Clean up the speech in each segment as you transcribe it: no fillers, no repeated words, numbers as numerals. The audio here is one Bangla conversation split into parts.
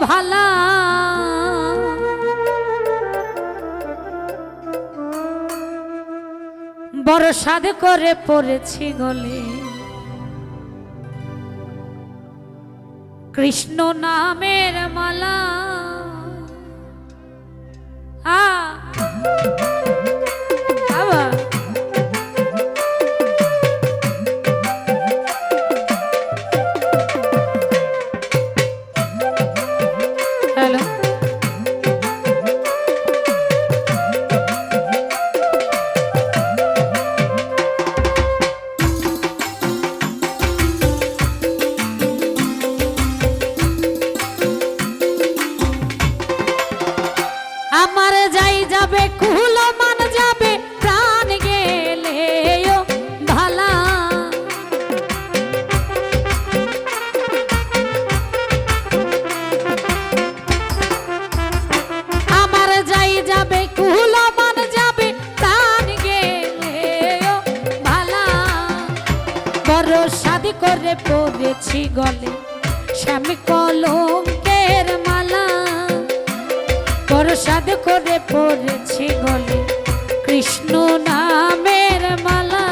ভালা বড় সাধ করে পড়েছি গলে কৃষ্ণ নামের মালা আমার যাই যাবে কুল মান যাবে প্রাণ গেলে ভালা আমার যাই যাবে কুল মান যাবে প্রাণ গেলে ভালা বড় শাদি করে পড়েছি গলে স্বামী কলঙ্কের মালা বড় সাধ করে পড়েছি গলে কৃষ্ণ নামের মালা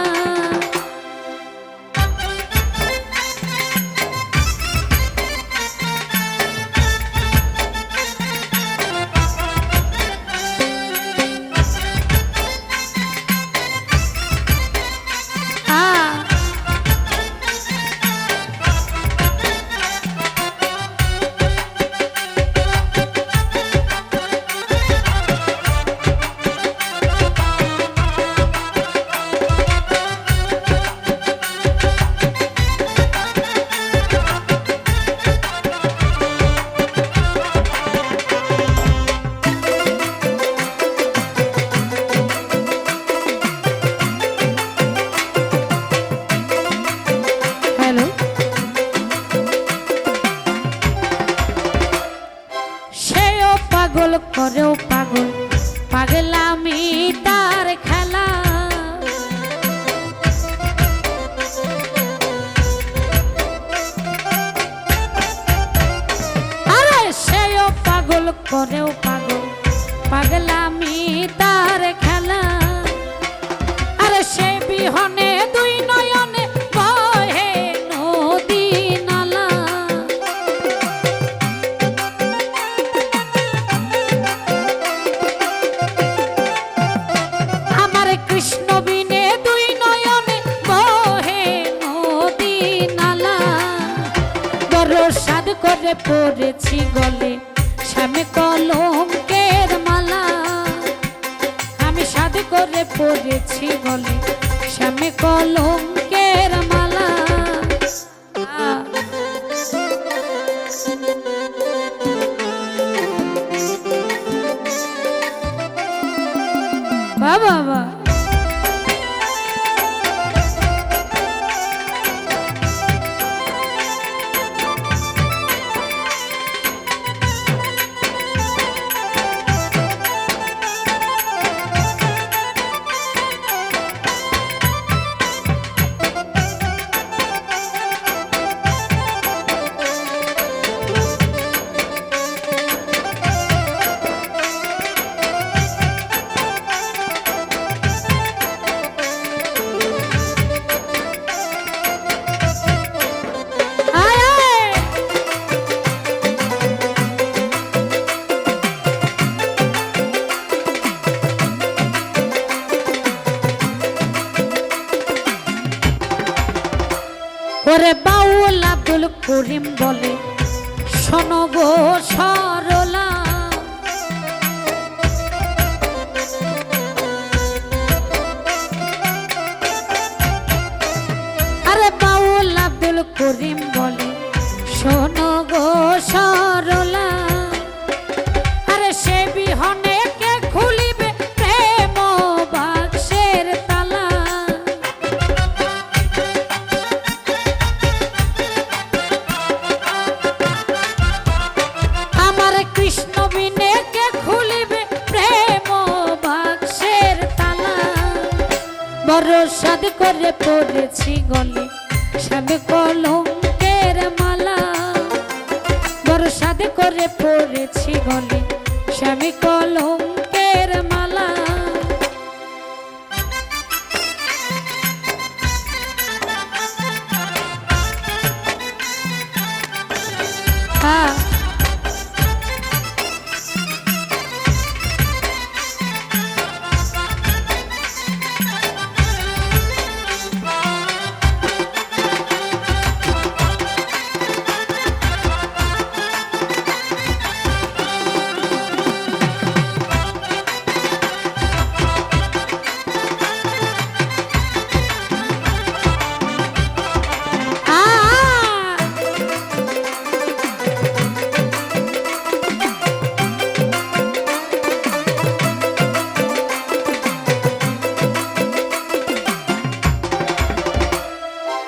পাগল করেও পাগল পাগলামি তার খেলা আরে সেও পাগল করেও পাগল পাগলামি তার খেলা আরে সে বিহনে দুই নয়নে বহে নদী নালা কৃষ্ণ বিনে দুই নয়নে বহে নদী নালা বড় সাধ করে পড়েছি গলে স্বামী কলঙ্কের মালা আমি সাধ করে পড়েছি গলে স্বামী কলঙ্কের মালা বাবা বাবা ওরে বাউল আব্দুল করিম বলে শোনো গো সরলা আরে বাউল আব্দুল করিম বলে শোনো গো সরলা আরে সে বিহনে কে খুলিবে প্রেম বাক্সের তালা কৃষ্ণ বিনে কে খুলিবে প্রেম বাক্সের তালা বড় সাধ করে পড়েছি গলে স্বামী কলঙ্কের মালা বড় সাধ করে করে পড়েছি গলে স্বামী কলঙ্কের মালা।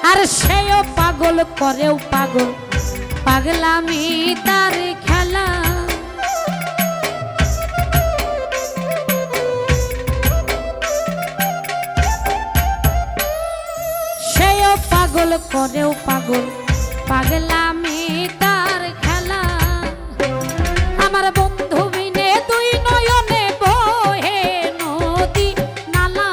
আর সেও পাগল করেও পাগল, পাগলামি তার খেলা। সেও পাগল করেও পাগল, পাগলামি তার খেলা। আমার বন্ধু বিনে দুই নয়নে বহে নদী নালা।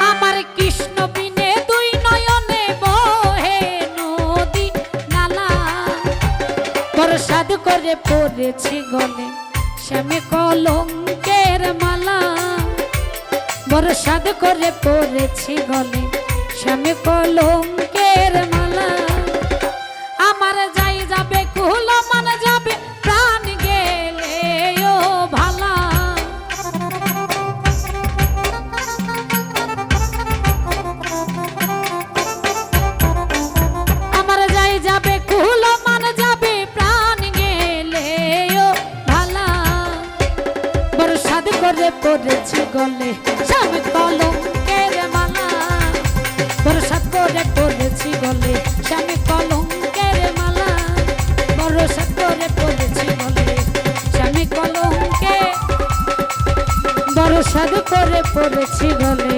আমার কৃষ্ণ বিনে দুই নয়নে বহে নদী নালা। প্রসাদ করে পড়েছি গলে স্বামী কলঙ্কের মালা। বরসাদ করে পড়েছি গলে স্বামী কলঙ্কের মালা। আমার যাই যাবে কুল মান যাবে প্রাণ গেলে ও ভালা। আমার যাই যাবে কুল মান যাবে প্রাণ গেলে ও ভালা। বরসাদ করে পড়েছি গলে স্বামী কলঙ্কের মালা। বরসাদ করে পড়েছি গলে স্বামী কলঙ্কের মালা। বরসাদ করে পড়েছি গলে স্বামী কলঙ্কে। বরসাদ করে পড়েছি গলে